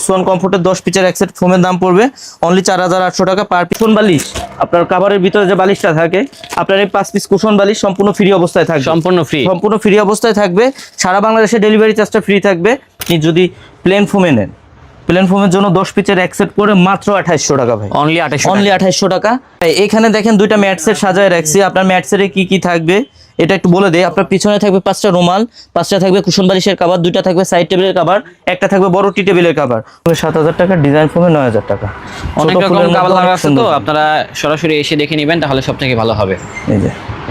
Schwann কমফোর্টের 10 পিসের এক set ফোমের দাম পড়বে অনলি 4800 টাকা পার পিস। কুশন বালিশ আপনার কভারের ভিতরে যে বালিশটা থাকে আপনার এই 5 পিস কুশন বালিশ সম্পূর্ণ ফ্রি অবস্থায় থাকবে। সম্পূর্ণ ফ্রি অবস্থায় থাকবে। সারা বাংলাদেশে ডেলিভারি চার্জটা ফ্রি থাকবে। আপনি যদি প্লেন ফোমে নেন, প্লেন ফোমের জন্য 10 পিসের এক সেট করে মাত্র 2800 টাকা ভাই। অনলি 2800 টাকা। এখানে দেখেন দুইটা ম্যাট সেট সাজায় রাখছি। আপনার ম্যাট সেটে কি কি থাকবে এটা একটু বলে দেই। আপনার পিছনে থাকবে 5টা রুমাল, 5টা থাকবে কুশন বালিশের কভার, 2টা থাকবে সাইড টেবিলের কভার, একটা থাকবে বড় টি টেবিলের কভার। 7000 টাকা, ডিজাইন ফোমে 9000 টাকা। অনেক রকম কভার লাগা আছে, তো আপনারা সরাসরি এসে দেখে নেবেন, তাহলে সবথেকে ভালো হবে।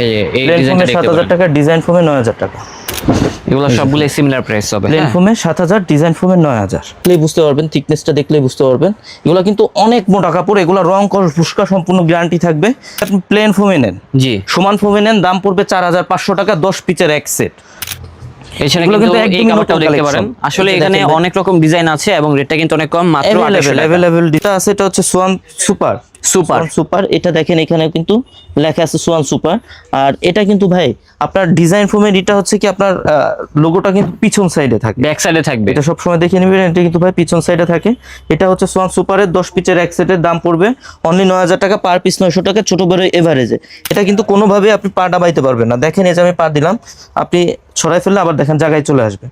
এই ডিজাইনটা দেখতে 7000 টাকা, ডিজাইন ফোমে 9000 টাকা। এগুলো সবগুলো সিমিলার প্রাইস হবে। প্লেন ফোমে 7000, ডিজাইন ফোমে 9000। দেখলেই বুঝতে পারবেন, থিকনেসটা দেখলেই বুঝতে পারবেন। এগুলো কিন্তু অনেক মোটা কাপড়, এগুলো রং কস ফুসকা সম্পূর্ণ গ্যারান্টি থাকবে। আপনি প্লেন ফোমে নেন, জি সমান ফোমে নেন, দাম পড়বে 4500 টাকা 10 পিসের এক সেট। এছাড়া কিন্তু এই কাভারটাও দেখতে পারেন। আসলে এখানে অনেক রকম ডিজাইন আছে এবং রেটটা কিন্তু অনেক কম, মাত্র 2800 টাকা। अवेलेबल দিটা আছে। এটা হচ্ছে সোয়ান সুপার। এটা দেখেন এখানে কিন্তু লেখা আছে সোয়ান সুপার। আর এটা কিন্তু ভাই আপনার ডিজাইন ফোমের এটা হচ্ছে কি আপনার লোগোটা কিন্তু পিছন সাইডে থাকে, ব্যাক সাইডে থাকবে। এটা সব সময় দেখে নেবেন। এটা কিন্তু ভাই পিছন সাইডে থাকে। এটা হচ্ছে সোয়ান সুপারের 10 পিসের এক সেটের দাম পড়বে অনলি 9000 টাকা পার পিস, 900 টাকা ছোট বড় এভারেজে। এটা কিন্তু কোনোভাবে আপনি পা ডাবাইতে পারবেন না। দেখেন এই যে আমি পা দিলাম, আপনি ছড়াই ফেললে আবার দেখেন জায়গায় চলে আসবে।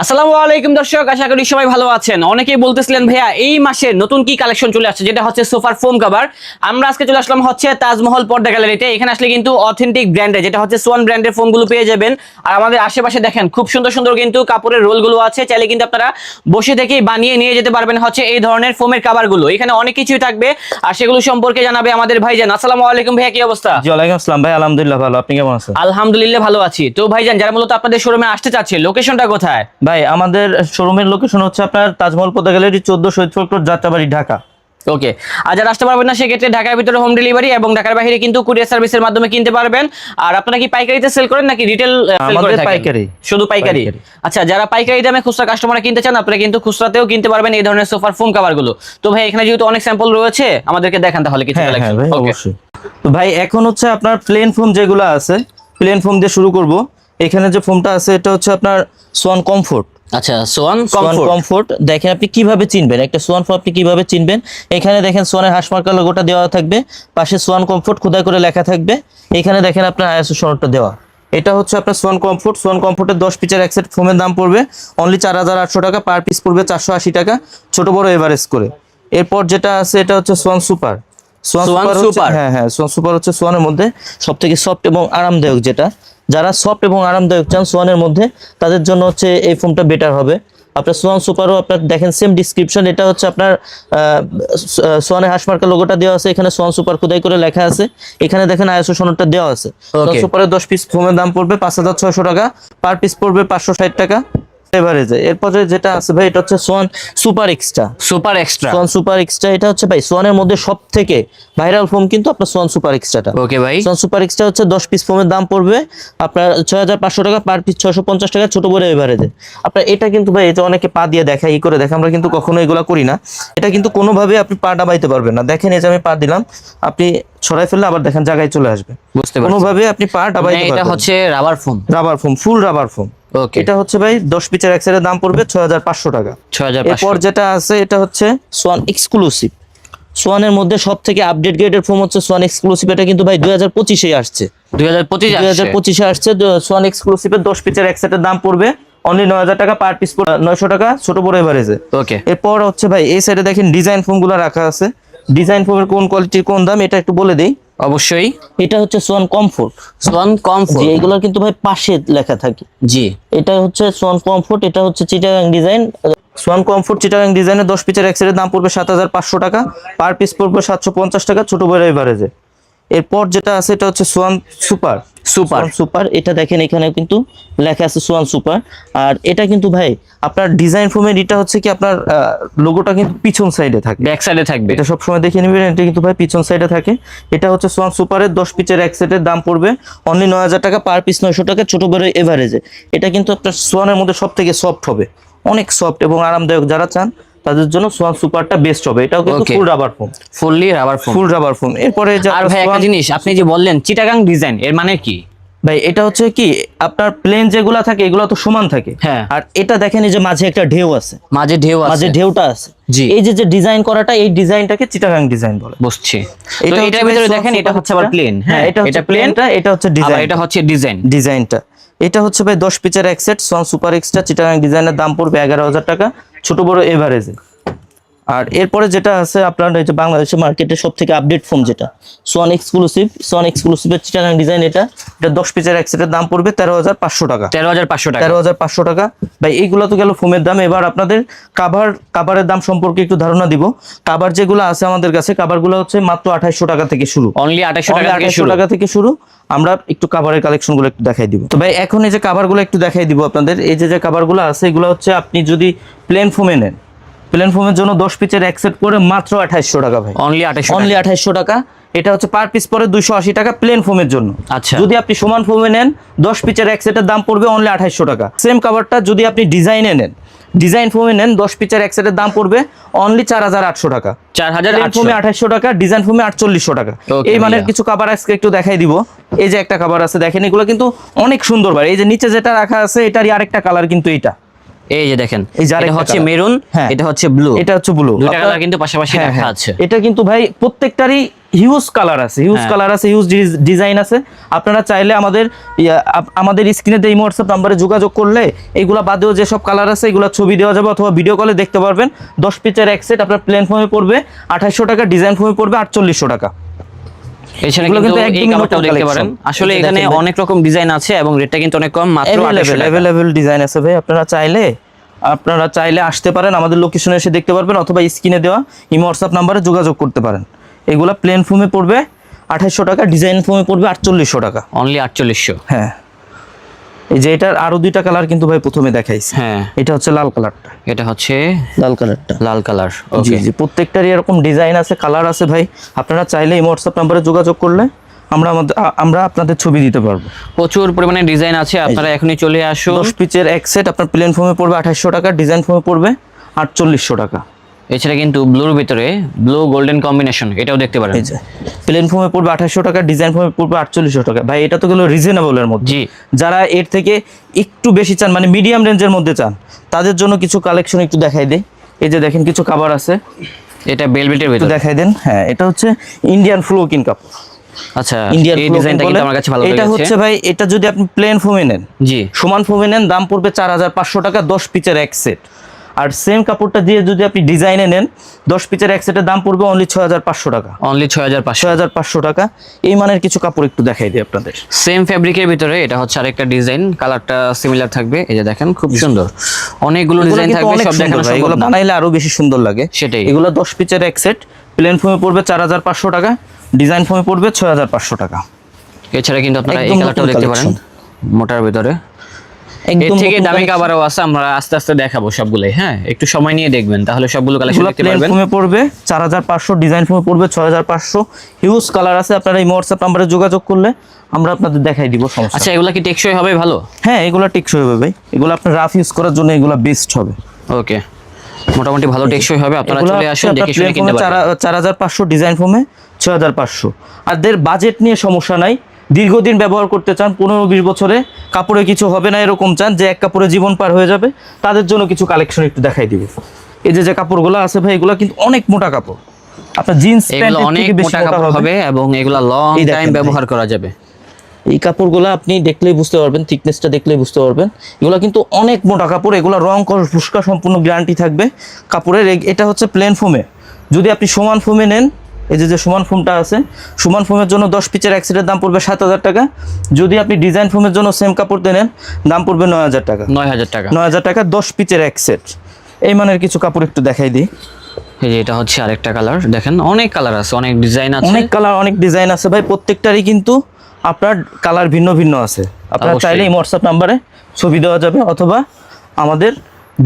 আসসালামু আলাইকুম দর্শক, আশা করি সবাই ভালো আছেন। অনেকেই বলতেছিলেন ভাইয়া এই মাসে নতুন কি কালেকশন চলে আসছে, যেটা হচ্ছে সোফার ফোম কভার। আমরা আজকে চলে আসলাম হচ্ছে তাজমহল পর্দা গ্যালারিতে। এখানে আসলে কিন্তু অথেন্টিক ব্র্যান্ডের, যেটা হচ্ছে সোয়ান ব্র্যান্ডের ফোমগুলো পেয়ে যাবেন। আর আমাদের আশেপাশে দেখেন খুব সুন্দর সুন্দর কিন্তু কাপড়ের রোলগুলো আছে। চাইলে কিন্তু আপনারা বসে থেকেই বানিয়ে নিয়ে যেতে পারবেন হচ্ছে এই ধরনের ফোমের কভারগুলো। এখানে অনেক কিছুই থাকবে আর সেগুলো সম্পর্কে জানাবে আমাদের ভাইজান। আসসালামু আলাইকুম ভাইয়া, কি অবস্থা? জি ওয়ালাইকুম আসসালাম ভাই, আলহামদুলিল্লাহ ভালো। আপনি কেমন আছেন? আলহামদুলিল্লাহ ভালো আছি। তো ভাইজান, যারা মূলত আপনাদের শোরুমে আসতে চাচ্ছে, লোকেশনটা কোথায়? ভাই আমাদের শোরুমের লোকেশন হচ্ছে আপনার তাজমহল পর্দা গ্যালারি 14 শহীদ ফোর্ট, যাত্রাবাড়ি, ঢাকা। ওকে। আর যারা আসতে পারবেন না সেক্ষেত্রে ঢাকার ভিতরে হোম ডেলিভারি এবং ঢাকার বাইরে কিন্তু কুরিয়ার সার্ভিসের মাধ্যমে কিনতে পারবেন। আর আপনারা কি পাইকারিতে সেল করেন নাকি রিটেল সেল করে থাকেন? পাইকারি, শুধু পাইকারি। আচ্ছা, যারা পাইকারি দামে খুচরা কাস্টমাররা কিনতে চান, আপনারা কিন্তু খুচরাতেও কিনতে পারবেন এই ধরনের সোফার ফোম কভারগুলো। তো ভাই এখানে যেহেতু অনেক স্যাম্পল রয়েছে, আমাদেরকে দেখান তাহলে কিছু কালেকশন। ভাই অবশ্যই। তো ভাই এখন হচ্ছে আপনার প্লেন ফোম যেগুলো আছে, প্লেন ফোম দিয়ে শুরু করব। এখানে যে ফোমটা আছে এটা হচ্ছে আপনার সোয়ান কমফোর্ট। আচ্ছা, সোয়ান কমফোর্ট দেখেন আপনি কিভাবে চিনবেন একটা সোয়ান ফোম, আপনি কিভাবে চিনবেন? এখানে দেখেন সোয়ানের হাঁসমার্কা লোগোটা দেওয়া থাকবে, পাশে সোয়ান কমফোর্ট খোদাই করে লেখা থাকবে। এখানে দেখেন আপনার আইএসও সনদটা দেওয়া। এটা হচ্ছে আপনার সোয়ান কমফোর্টের 10 পিসের এক সেট ফোমের দাম পড়বে অনলি 4800 টাকা, পার পিস পড়বে 480 টাকা ছোট বড় এভারেজ করে। এরপর যেটা আছে এটা হচ্ছে সোয়ান সুপার। হ্যাঁ, সোয়ান সুপার হচ্ছে সোয়ানের মধ্যে সবথেকে সফট এবং আরামদায়ক। যেটা যারা সফট এবং আরামদায়ক চান সোয়ানের মধ্যে, তাদের জন্য হচ্ছে এই ফোমটা বেটার হবে। আপনার সোয়ান সুপারও আপনার দেখেন সেম ডিসক্রিপশন। এটা হচ্ছে আপনার সোয়ানের হাঁসমার্কা লোগোটা দেওয়া আছে, এখানে সোয়ান সুপার খোদাই করে লেখা আছে। এখানে দেখেন আইএসও সনদটা দেওয়া আছে। সোয়ান সুপারের 10 পিস ফোমের দাম পড়বে 5600 টাকা, পার পিস পড়বে 560 টাকা এভারেজে। এরপরে যেটা আছে ভাই এটা হচ্ছে Schwann super extra. Schwann super extra এটা হচ্ছে ভাই সোয়ানের মধ্যে সবথেকে ভাইরাল ফোম কিন্তু আপনার সোয়ান সুপার এক্সট্রাটা। ওকে ভাই, সোয়ান সুপার এক্সট্রা হচ্ছে 10 পিস ফোমের দাম পড়বে আপনার 6500 টাকা, পার পিস 650 টাকা ছোট বড় এভারেজে। আপনার এটা কিন্তু ভাই, এটা অনেকে পা দিয়ে দেখা ই করে দেখে, আমরা কিন্তু কখনো এগুলা করি না। এটা কিন্তু কোনোভাবে আপনি পা ডাবাইতে পারবেন না। দেখেন এই যে আমি পা দিলাম, আপনি ছড়াই ফেললে আবার দেখেন জায়গায় চলে আসবে। বুঝতে পারছি। কোনোভাবে আপনি পা ডাবাইতে পারবেন না। এটা হচ্ছে রাবার ফোম, ফুল রাবার ফোম। এটা হচ্ছে ভাই 10 পিসের এক সেটের দাম পড়বে 6500 টাকা। এরপর যেটা আছে এটা হচ্ছে সোয়ান এক্সক্লুসিভ। সোয়ানের মধ্যে সবথেকে আপডেট গ্রেডের ফোম হচ্ছে সোয়ান এক্সক্লুসিভ। এটা কিন্তু ভাই 2025 এ আসছে। 2025 এ আসছে সোয়ান এক্সক্লুসিভের 10 পিসের এক সেটের দাম পড়বে অনলি 9000 টাকা, পার পিস 900 টাকা ছোট বড় এভারেজে। ওকে। এরপর হচ্ছে ভাই এই সাইডে দেখেন ডিজাইন ফোমগুলো রাখা আছে। ডিজাইন ফোমের কোন কোয়ালিটির কোন দাম এটা একটু বলে দেই। অবশ্যই। এটা হচ্ছে সোয়ান কমফোর্ট। জি, এগুলো কিন্তু ভাই পাশে লেখা থাকে। জি, এটা হচ্ছে সোয়ান কমফোর্ট, এটা হচ্ছে Chittagong design. Schwann comfort Chittagong ডিজাইনের 10 পিসের এক সেটের দাম পড়বে 7500 টাকা, পার পিস পড়বে 750 টাকা ছোট বড় এভারেজে। এরপর যেটা আছে এটা হচ্ছে সোয়ান সুপার। এটা দেখেন এখানে কিন্তু লেখা আছে সোয়ান সুপার। আর এটা কিন্তু ভাই আপনার ডিজাইন ফোমের এটা হচ্ছে কি আপনার লোগোটা কিন্তু পিছন সাইডে থাকে, ব্যাক সাইডে থাকবে। এটা সব সময় দেখে নেবেন। এটা কিন্তু ভাই পিছন সাইডে থাকে। এটা হচ্ছে সোয়ান সুপারের 10 পিসের এক সেটের দাম পড়বে অনলি 9000 টাকা, পার পিস 900 টাকা ছোট বড় এভারেজে। এটা কিন্তু আপনার সোয়ানের মধ্যে সবথেকে সফট হবে, অনেক সফট এবং আরামদায়ক। যারা চান তাদের জন্য সোয়ান সুপারটা বেস্ট হবে। এটাও কিন্তু ফুল রাবার ফোম। এরপরে আর ভাই একটা জিনিস, আপনি যে বললেন চিটাগাং ডিজাইন, এর মানে কি? ভাই এটা হচ্ছে কি আপনার প্লেন যেগুলা থাকে এগুলো তো সমান থাকে, হ্যাঁ। আর এটা দেখেন এই যে মাঝে একটা ঢেউ আছে, মাঝে ঢেউ আছে, মাঝে ঢেউটা আছে। জি। এই যে যে ডিজাইন করাটা, এই ডিজাইনটাকে চিটাগাং ডিজাইন বলে। বুঝছি। এটা তো হচ্ছে এটার ভাই ভিতরে Swan দেখেন এটা Super হচ্ছে আবার Hit টা। প্লেন, হ্যাঁ, এটা হচ্ছে প্লেনটা, এটা হচ্ছে আবার ডিজাইন, এটা হচ্ছে ডিজাইন। ডিজাইনটা। এটা হচ্ছে ভাই 10 পিচের এক set Schwann super extra Chittagong ডিজাইনের দাম পড়বে 11,000 টাকা, ছোট বড় এভারেজে। আর এরপরে যেটা আছে আপনার এই যে বাংলাদেশের মার্কেটে সবথেকে আপডেট ফোন যেটা সোয়ান এক্সক্লুসিভের চিটাগাং ডিজাইন, এটা 10 পিচের এক সেটের দাম পড়বে 13,500 টাকা। 13,500 টাকা। 13,500 টাকা। ভাই এইগুলো তো গেল ফোমের দাম। এবার আপনাদের কাভারের দাম সম্পর্কে একটু ধারণা দিব। কাভার যেগুলো আছে আমাদের কাছে, কাভারগুলো হচ্ছে মাত্র 2800 টাকা থেকে শুরু, অনলি 2800 টাকা থেকে শুরু। আমরা একটু কাভারের কালেকশনগুলো একটু দেখাই দিব। তো ভাই এখন এই যে কাভারগুলো একটু দেখাই দিব আপনাদের। এই যে যে কাভারগুলো আছে এগুলো হচ্ছে আপনি যদি প্লেন ফোমে নেন, প্লেন ফোমের জন্য 10 পিচের এক সেট করে মাত্র 2800 টাকা ভাই, অনলি 2800 অনলি 2800 টাকা। এটা হচ্ছে পার পিস পরে 280 টাকা প্লেন ফোমের জন্য। আচ্ছা। যদি আপনি সমান ফোমে নেন 10 পিচের এক সেটের দাম পড়বে অনলি 2800 টাকা। সেম কাভারটা যদি আপনি ডিজাইনে নেন, ডিজাইন ফোমে নেন 10 পিচের এক সেটের দাম পড়বে অনলি 4800 টাকা। 4800 ফোমে 2800 টাকা, ডিজাইন ফোমে 4800 টাকা। Okay, এই মানের ভাইয়া। কিছু কাভার আজকে একটু দেখাই দিব। এই যে একটা কাভার আছে দেখেন, এগুলো কিন্তু অনেক সুন্দর ভাই। এই যে নিচে যেটা রাখা আছে এটারই আরেকটা কালার কিন্তু এটা। এই যে দেখেন, এই যে এটা আরেকটা হচ্ছে colour। মেরুন, হ্যাঁ। এটা হচ্ছে ব্লু, এটা হচ্ছে ব্লু। দুইটা কালার কিন্তু পাশাপাশি রাখা আছে। এটা কিন্তু ভাই প্রত্যেকটারই হিউজ কালার আছে, হিউজ হ্যাঁ। কালার আছে, হিউজ ডিজাইন আছে। আপনারা চাইলে আমাদের স্ক্রিনে এই হোয়াটসঅ্যাপ নাম্বারে যোগাযোগ করলে এইগুলা বাদেও যেসব কালার আছে এগুলো ছবি দেওয়া যাবে, অথবা ভিডিও কলে দেখতে পারবেন। 10 পিচের এক সেট আপনার প্লেন ফর্মে পড়বে 2800 টাকা, ডিজাইন ফর্মে পড়বে 4800 টাকা। এছাড়া এগুলো কিন্তু কিন্তু এই একদমই কাভারটাও নতুন দেখতে পারেন। collection। আসলে এই যে এখানে দেখেন ভাই। অনেক রকম ডিজাইন আছে এবং রেটটা কিন্তু অনেক কম, মাত্র 2800 টাকা। অ্যাভেলেবল ডিজাইন আছে ভাই। আপনারা চাইলে আসতে পারেন, আমাদের লোকেশনে এসে দেখতে পারবেন, অথবা স্ক্রিনে দেওয়া ইমো হোয়াটসঅ্যাপ নাম্বারে যোগাযোগ করতে পারেন। এগুলা প্লেন ফোমে পড়বে 2800 টাকা, ডিজাইন ফোমে পড়বে 4800 টাকা। অনলি 4800। হ্যাঁ, এই যে এটার আরো দুইটা কালার কিন্তু ভাই প্রথমে দেখাইছি। হ্যাঁ, এটা হচ্ছে লাল কালারটা, এটা হচ্ছে লাল কালারটা। লাল কালার। জি ওকে, জি, প্রত্যেকটারই এরকম ডিজাইন আছে, কালার আছে ভাই। আপনারা চাইলে ইমো হোয়াটসঅ্যাপ নাম্বারে যোগাযোগ করলে আমরা আপনাদের ছবি দিতে পারবো। প্রচুর পরিমাণে ডিজাইন আছে, আপনারা এখনই চলে আসুন। 10 পিচের এক সেট আপনার প্লেন ফোমে পড়বে 2800 টাকা, ডিজাইন ফোমে পড়বে 4800 টাকা। এছাড়া কিন্তু ব্লুর ভিতরে ব্লু গোল্ডেন কম্বিনেশন, এটাও দেখতে পারেন। এই যে প্লেন ফোমে পড়বে 2800 টাকা, ডিজাইন ফোমে পড়বে 4800 টাকা। ভাই এটা তো গেল রিজনেবলের মধ্যে। জি। যারা এর থেকে একটু বেশি চান, মানে মিডিয়াম রেঞ্জের মধ্যে চান, তাদের জন্য কিছু কালেকশন একটু দেখাই দেই। এই যে দেখেন কিছু কাভার আছে, এটা বেলভেটের একটু ভিতরে। দেখাই দেন। হ্যাঁ, এটা হচ্ছে ইন্ডিয়ান ফ্লোকিন কাপড়। আচ্ছা, ইন্ডিয়ান এই ডিজাইনটা কিন্তু আমার কাছে ভালো এটা লেগেছে। হচ্ছে ভাই, এটা যদি আপনি প্লেন ফোমে নেন, জি, সমান ফোমে নেন, দাম পড়বে 4500 টাকা 10 পিচের এক সেট। আর সেম কাপড়টা দিয়ে যদি আপনি ডিজাইনে নেন 10 পিচের এক সেটের দাম পড়বে অনলি 6500 টাকা। অনলি 6500। 6500 টাকা। এই মানের কিছু কাপড় একটু দেখাই দিই আপনাদের। সেম ফ্যাব্রিকের ভিতরে এটা হচ্ছে আরেকটা ডিজাইন, কালারটা সিমিলার থাকবে। এই যে দেখেন, খুব সুন্দর, অনেকগুলো ডিজাইন কিন্তু থাকবে, অনেক সব সুন্দর দেখানো ভাই, সম্ভব এগুলো না। বানাইলে আরো বেশি সুন্দর লাগে। সেটাই। এগুলো 10 পিচের এক সেট প্লেন ফোমে পড়বে 4500 টাকা, ডিজাইন ফোমে পড়বে 6500 টাকা। এছাড়া কিন্তু আপনারা এই একদম কালারটাও নতুন দেখতে পারেন, collection। মোটার ভিতরে। এর একদম থেকে নতুন দামি collection। কাভারও আছে, আমরা আস্তে আস্তে দেখাবো সবগুলোই। হ্যাঁ, একটু সময় নিয়ে দেখবেন, তাহলে সবগুলো কালেকশন এগুলো দেখতে প্লেন পারবেন। ফোমে পড়বে 4500, ডিজাইন ফোমে পড়বে 6500। হিউজ কালার আছে, আপনারা এই হোয়াটসঅ্যাপ নাম্বারে যোগাযোগ করলে আমরা আপনাদের দেখাই দিব, সমস্যা আচ্ছা, এগুলা কি টেকসই হবে ভালো? হ্যাঁ, এগুলো টেকসই হবে ভাই। এগুলো আপনার রাফ ইউজ করার জন্য এগুলো বেস্ট হবে। ওকে, মোটামুটি ভালো টেকসই হবে। আপনারা এগুলো চলে আসুন, হচ্ছে দেখে আপনার শুনে প্লেন কিনতে ফোমে পারবেন। 4500, ডিজাইন ফোমে 6500। আর দের বাজেট নিয়ে সমস্যা নাই, দীর্ঘদিন ব্যবহার করতে চান, 15-20 বছরে কাপড়ে কিছু হবে না এরকম চান, যে এক কাপড়ে জীবন পার হয়ে যাবে, তাদের জন্য কিছু কালেকশন একটু দেখাই দিব। এই যে যে কাপড়গুলো আছে ভাই, এগুলো কিন্তু অনেক মোটা কাপড়। আপনার জিন্স এগুলো প্যান্টের অনেক থেকে বেশি মোটা মোটা কাপড় হবে। হবে এবং এগুলা লং এই দেখেন টাইম ভাই। ব্যবহার করা যাবে। এই কাপড়গুলো আপনি দেখলেই বুঝতে পারবেন, থিকনেসটা দেখলেই বুঝতে পারবেন। এগুলো কিন্তু অনেক মোটা কাপড়, এগুলো রং ফুসকা সম্পূর্ণ গ্যারান্টি থাকবে কাপড়ের। এটা হচ্ছে প্লেন ফোমে। যদি আপনি সমান ফোমে নেন, এই যে যে সমান ফোমটা আছে, সমান ফোমের জন্য 10 পিচের এক সেটের দাম পড়বে 7000 টাকা। যদি আপনি ডিজাইন ফোমের জন্য সেম কাপড় নেন, দাম পড়বে 9000 টাকা। 9000 টাকা। 9000 টাকা 10 পিচের এক সেট। এই মানের কিছু কাপড় একটু দেখাই দিই। এই যে এটা হচ্ছে আরেকটা কালার, দেখেন অনেক কালার আছে, অনেক ডিজাইন আছে। অনেক কালার, অনেক ডিজাইন আছে ভাই। প্রত্যেকটারই কিন্তু আপনার কালার ভিন্ন ভিন্ন আছে। আপনারা অবশ্যই। চাইলে এই হোয়াটসঅ্যাপ নাম্বারে ছবি দেওয়া যাবে, অথবা আমাদের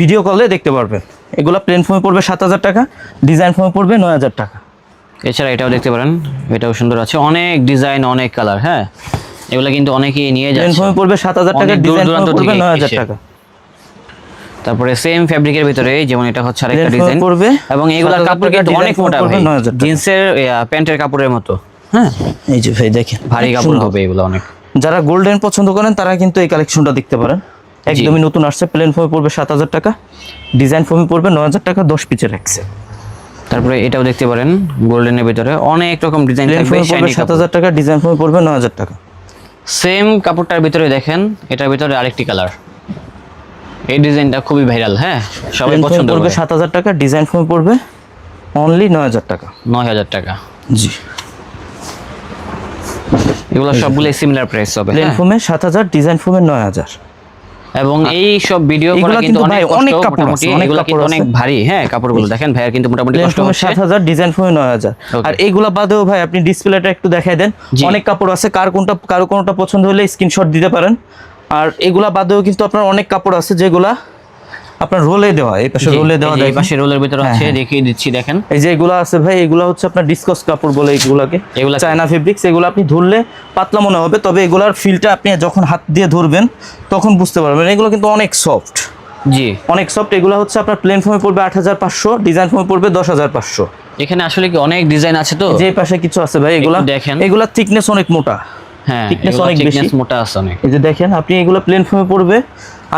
ভিডিও কলে দেখতে পারবেন। এগুলো প্লেন ফোমে পড়বে 7000 টাকা, ডিজাইন ফোমে পড়বে 9000 টাকা। এছাড়া এটাও দেখতে পারেন, এটাও সুন্দর আছে, অনেক ডিজাইন, অনেক কালার। হ্যাঁ, এগুলো কিন্তু অনেকেই নিয়ে প্লেন যাচ্ছে। ফোমে পড়বে 7000 টাকা, অনেক দূর ডিজাইন দূরান্ত ফোমে পড়বে থেকে 9000 এসে। টাকা। তারপরে সেম ফ্যাব্রিকের ভিতরে যেমন এটা হচ্ছে আরেকটা Plain ডিজাইন পড়বে এবং এগুলা 7000 কাপড় টাকা, কিন্তু design অনেক মোটা পড়বে ভাই, 9000 টাকা। জিন্সের প্যান্টের কাপড়ের মতো। হ্যাঁ, এই যে ভাই দেখেন, ভারী অনেক কাপড় সুন্দর। হবে এগুলো অনেক। যারা গোল্ডেন পছন্দ করেন তারা কিন্তু এই কালেকশনটা দেখতে পারেন, একদমই নতুন আসছে। প্লেন ফোমে পড়বে 7,000 টাকা, ডিজাইন ফোমে পড়বে 9,000 টাকা, 10 পিচের রাখছে। তারপরে এটাও দেখতে পারেন গোল্ডেনের ভিতরে অনেক রকম ডিজাইন প্লেন থাকবে, ফোমে পড়বে শাইনি কাপড়। 7,000 টাকা, ডিজাইন ফোমে পড়বে 9,000 টাকা। সেম কাপড়টার ভিতরে দেখেন এটার ভিতরে আরেকটি কালার, এই ডিজাইনটা খুবই ভাইরাল, হ্যাঁ সবাই প্লেন ফোমে পছন্দ পড়বে করে। 7,000 টাকা, ডিজাইন ফোমে পড়বে অনলি 9,000 টাকা। 9,000 টাকা। জি, এগুলো সবগুলো সিমিলার প্রাইস হবে, প্লেন ফোমে 7,000, ডিজাইন ফোমে 9,000। এবং এই সব ভিডিও করা এগুলা কিন্তু কিন্তু অনেক ভাই কষ্ট, অনেক কাপড় মোটামুটি আছে, অনেক এগুলো কিন্তু কাপড় অনেক আছে। ভারী, হ্যাঁ কাপড়গুলো দেখেন ভাইয়ার কিন্তু মোটামুটি প্লেন কষ্ট ফোমে হচ্ছে। 7,000, ডিজাইন ফোমে 9,000। আর এইগুলা বাদেও ভাই আপনি ডিসপ্লেটা একটু দেখাই দেন, জি। অনেক কাপড় আছে, কারো কোনটা পছন্দ হলে স্ক্রিনশট দিতে পারেন। আর এগুলা বাদেও কিন্তু আপনার অনেক কাপড় আছে যেগুলা আপনার রোলে দেওয়া, এই পাশে রোলে দেওয়া, এই দেখেন। পাশে রোলের ভিতরে হ্যাঁ, আছে, হ্যাঁ। দেখিয়ে দিচ্ছি দেখেন। এই যে এগুলা আছে ভাই, এগুলা হচ্ছে আপনার ডিসকস কাপড় বলে এগুলাকে, এগুলা কি? China fabrics. এগুলো আপনি ধরলে পাতলা মনে হবে, তবে এগুলার ফিলটা আপনি যখন হাত দিয়ে ধরবেন তখন বুঝতে পারবেন। এগুলো কিন্তু অনেক সফট, জি অনেক সফট। এগুলো হচ্ছে আপনার প্লেন ফোমে পড়বে 8,500, ডিজাইন ফোমে পড়বে 10,500। এখানে আসলে কি অনেক ডিজাইন আছে তো, যে পাশে কিছু আছে ভাই, এগুলা একটু দেখেন। এগুলা থিকনেস অনেক মোটা, হ্যাঁ thickness এগুলো অনেক বেশি। thickness মোটা আছে অনেক। এই যে দেখেন আপনি, এগুলো প্লেন ফোমে পড়বে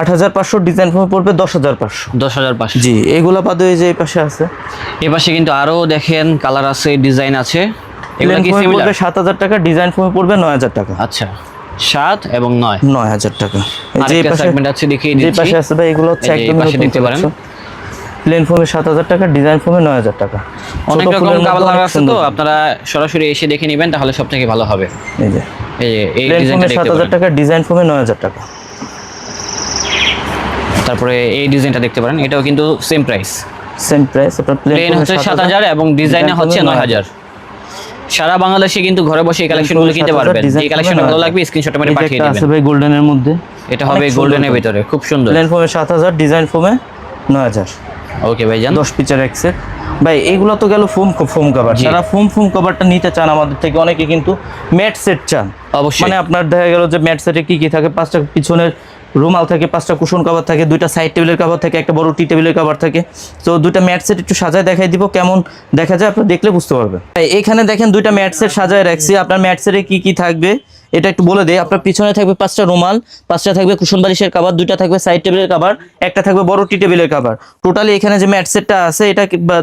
8,500, ডিজাইন ফোমে পড়বে 10,500। 10,500। জি, এগুলা বাদে এই যে এই পাশে আছে, এই পাশে কিন্তু আরো দেখেন কালার আছে, ডিজাইন আছে। এগুলো প্লেন কি ফোমে সিমিলার? পড়বে 7,000 টাকা, ডিজাইন ফোমে পড়বে 9,000 টাকা। আচ্ছা 7 এবং 9। 9,000 টাকা। এই যে এই আরেকটা পাশে, সেগমেন্ট আছে, দেখিয়ে যে দিচ্ছি। পাশে আছে ভাই, এগুলো হচ্ছে এই যে এই একদম পাশে নতুন দেখতে পারেন। collection। প্লেন ফোমে 7,000 টাকা, ডিজাইন ফোমে 9,000 টাকা। অনেক ছোট রকম ফুলের মধ্যে কালার অনেক আছে, তো সুন্দর। আপনারা সরাসরি এসে দেখে নেবেন, তাহলে সবথেকে ভালো হবে। এই যে এই প্লেন ডিজাইনটা ফোমে দেখতে 7,000 পারেন। টাকা, ডিজাইন ফোমে 9,000 টাকা। তারপরে এই ডিজাইনটা দেখতে পারেন, এটাও কিন্তু সেম প্রাইস। Same price. আপনার প্লেন হচ্ছে 7,000 এবং ডিজাইনে হচ্ছে 9,000। সারা বাংলাদেশে কিন্তু ঘরে বসে এই কালেকশনগুলো কিনতে পারবেন। এই কালেকশনটা ভালো লাগবে স্ক্রিনশট মেরে পাঠিয়ে আছে দিবেন। ভাই গোল্ডেনের মধ্যে, এটা হবে অনেক গোল্ডেনের সুন্দর। ভিতরে, খুব সুন্দর। প্লেন ফোমে 7,000, ডিজাইন ফোমে 9,000। ওকে ভাইজান। 10 পিচের এক সেট। ভাই এগুলো তো গেল ফোম কভার। জি। যারা ফোম কভারটা নিতে চান আমাদের থেকে, অনেকে কিন্তু ম্যাট সেট চান। অবশ্যই। মানে আপনার দেখা গেল যে ম্যাট সেটে কি কি থাকে, 5টা পিছনের রুমাল থাকে, 5টা কুশন কভার থাকে, 2টা সাইড টেবিলের কভার থাকে, একটা বড় টি টেবিলের কভার থাকে। তো 2টা ম্যাট সেট একটু সাজায় দেখাই দিব, কেমন দেখা যায় আপনি দেখলে বুঝতে পারবেন। এখানে দেখেন 2টা ম্যাট সেট সাজায় রাখছি। আপনার ম্যাট সেটে কি কি থাকবে এটা একটু বলে দেই। আপনার পিছনে থাকবে 5টা রুমাল, 5টা থাকবে কুশন বালিশের কভার, 2টা থাকবে সাইড টেবিলের কভার, একটা থাকবে বড় টি টেবিলের কভার। টোটালি এখানে যে ম্যাট সেটটা আছে এটা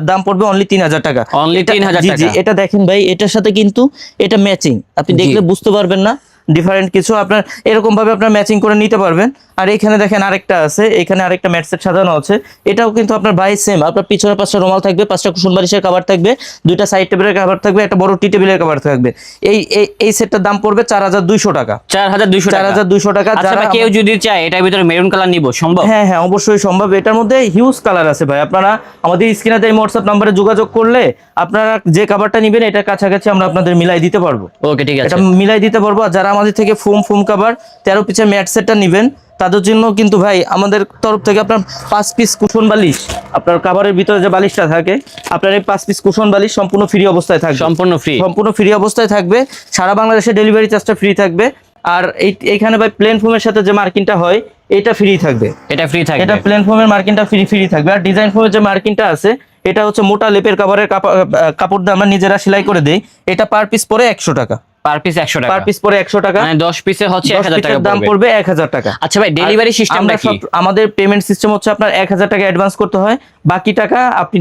দাম পড়বে অনলি 3,000 টাকা। Only 3,000 জি জি, টাকা। এটা দেখেন ভাই, এটার সাথে কিন্তু এটা ম্যাচিং, আপনি জি। দেখলে বুঝতে পারবেন না ডিফারেন্ট কিছু। আপনার এরকম ভাবে আপনার ম্যাচিং করে নিতে পারবেন। আর এখানে দেখেন আরেকটা আছে, এখানে আরেকটা ম্যাট সেট সাজানো আছে, এটাও কিন্তু আপনার ভাই সেম। আপনার পিছনে 5টা রুমাল থাকবে, 5টা কুশন বালিশের কভার থাকবে, 2টা সাইড টেবিলের কভার থাকবে, একটা বড় টি টেবিলের কভার থাকবে। এই সেটটার দাম পড়বে 4,200 টাকা। 4,200 টাকা। 4,200 টাকা। আচ্ছা যারা ভাই, কেউ যদি চায় এটার ভিতরে মেরুন কালার নিব, সম্ভব? হ্যাঁ হ্যাঁ, অবশ্যই সম্ভব। এটার মধ্যে হিউজ কালার আছে ভাই। আপনারা আমাদের স্ক্রিনে এই হোয়াটসঅ্যাপ নাম্বারে যোগাযোগ করলে আপনারা যে কাভারটা নেবেন এটার কাছাকাছি আমরা আপনাদের মিলাই দিতে পারবো। ওকে ঠিক আছে। এটা মিলাই দিতে পারবো। আর যারা আমাদের থেকে ফোম কাভার 13 পিসের ম্যাট সেটটা নেবেন তাদের জন্য কিন্তু ভাই আমাদের তরফ থেকে আপনার 5 পিস কুশন বালিশ, আপনার কাভারের ভিতরে যে বালিশটা থাকে, আপনার এই 5 পিস কুশন বালিশ সম্পূর্ণ ফ্রি অবস্থায় থাকবে। সম্পূর্ণ ফ্রি। সম্পূর্ণ ফ্রি অবস্থায় থাকবে। সারা বাংলাদেশে ডেলিভারি চার্জটা ফ্রি থাকবে। আর এইখানে ভাই প্লেন ফোমের সাথে যে মার্কিনটা হয় এটা ফ্রি থাকবে। এটা ফ্রি থাকবে। এটা প্লেন ফোমের মার্কিনটা ফ্রি থাকবে। আর ডিজাইন ফোমের যে মার্কিনটা আছে এটা হচ্ছে মোটা লেপের কাভারের কাপড় দিয়ে আমরা নিজেরা সেলাই করে দেই। এটা পার পিস পরে 100 টাকা। পার পিস 100 টাকা। পার পিস পরে 100 টাকা। মানে 10 পিসে হচ্ছে 10 1000 টাকা পিসের দাম পড়বে। পড়বে 1,000 টাকা। আচ্ছা ভাই, ডেলিভারি সিস্টেমটা কি? আমাদের পেমেন্ট সিস্টেম হচ্ছে আপনার 1,000 টাকা অ্যাডভান্স করতে হয়, বাকি টাকা আপনি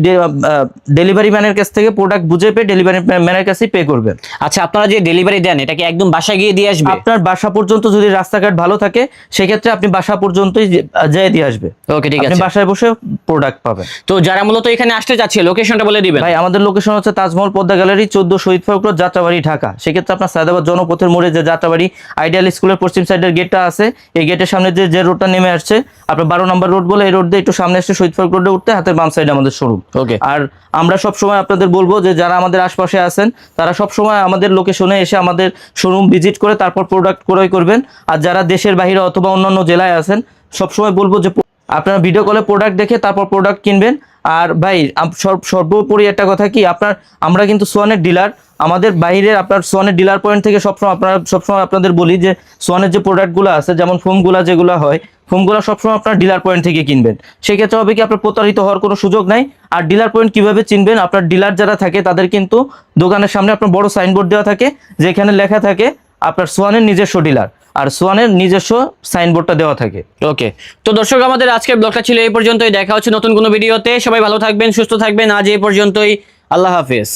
ডেলিভারি ম্যানের কাছ থেকে প্রোডাক্ট বুঝে পেয়ে ডেলিভারি ম্যানের কাছেই পে করবেন। আচ্ছা, আপনারা যে ডেলিভারি দেন এটা কি একদম বাসায় গিয়ে দিয়ে আসবে? আপনার বাসা পর্যন্ত যদি রাস্তাঘাট ভালো থাকে সেক্ষেত্রে আপনি বাসা পর্যন্তই যেয়ে দিয়ে আসবে। ওকে ঠিক আপনি আছে। বাসায় বসে প্রোডাক্ট পাবেন। তো যারা মূলত এখানে আসতে যাচ্ছে লোকেশনটা বলে দিবেন। ভাই আমাদের লোকেশন হচ্ছে তাজমহল পদ্মা গ্যালারি 14 শহীদ ফারুক রোড, যাত্রাবাড়ি, ঢাকা। সেক্ষেত্রে আপনার সায়দাবাদ জনপথের মোড়ে যে যাত্রাবাড়ি আইডিয়াল স্কুলের পশ্চিম সাইডের গেটটা আছে, এই গেটের সামনে যে রোডটা নেমে আসছে আপনার 12 নম্বর রোড বলে, এই রোড দিয়ে একটু সামনে আসছে শহীদ ফারুক রোডে উঠতে হাতের বাম সাইডে আমাদের শোরুম। ওকে। আর আমরা সব সময় আপনাদের বলবো যে যারা আমাদের আশপাশে আছেন তারা সব সময় আমাদের লোকেশনে এসে আমাদের শোরুম ভিজিট করে তারপর প্রোডাক্ট ক্রয় করবেন। আর যারা দেশের বাইরে অথবা অন্যান্য জেলায় আছেন সব সময় বলবো যে আপনারা ভিডিও কলে প্রোডাক্ট দেখে তারপর প্রোডাক্ট কিনবেন। আর ভাই সর্বোপরি একটা কথা কি, আমরা কিন্তু সোয়ানের ডিলার। আমাদের বাইরের আপনার সোয়ানের ডিলার পয়েন্ট থেকে সবসময় আপনাদের বলি যে সোয়ানের যে প্রোডাক্টগুলো আছে, যেমন ফোমগুলো যেগুলো হয়, ফোমগুলো সবসময় আপনার ডিলার পয়েন্ট থেকে কিনবেন। সেক্ষেত্রে হবে কি আপনার প্রতারিত হওয়ার কোনো সুযোগ নাই। আর ডিলার পয়েন্ট কিভাবে চিনবেন, আপনার ডিলার যারা থাকে তাদের কিন্তু দোকানের সামনে আপনার বড় সাইনবোর্ড দেওয়া থাকে যেখানে লেখা থাকে আপনার সোয়ানের নিজস্ব ডিলার। আর সোয়ানের নিজস্ব সাইনবোর্ডটা দেওয়া থাকে। ওকে, তো দর্শক আমাদের আজকের ব্লগটা ছিল এই পর্যন্তই। দেখা হচ্ছে নতুন কোনো ভিডিওতে। সবাই ভালো থাকবেন, সুস্থ থাকবেন। আজ এই পর্যন্তই। আল্লাহ হাফেজ।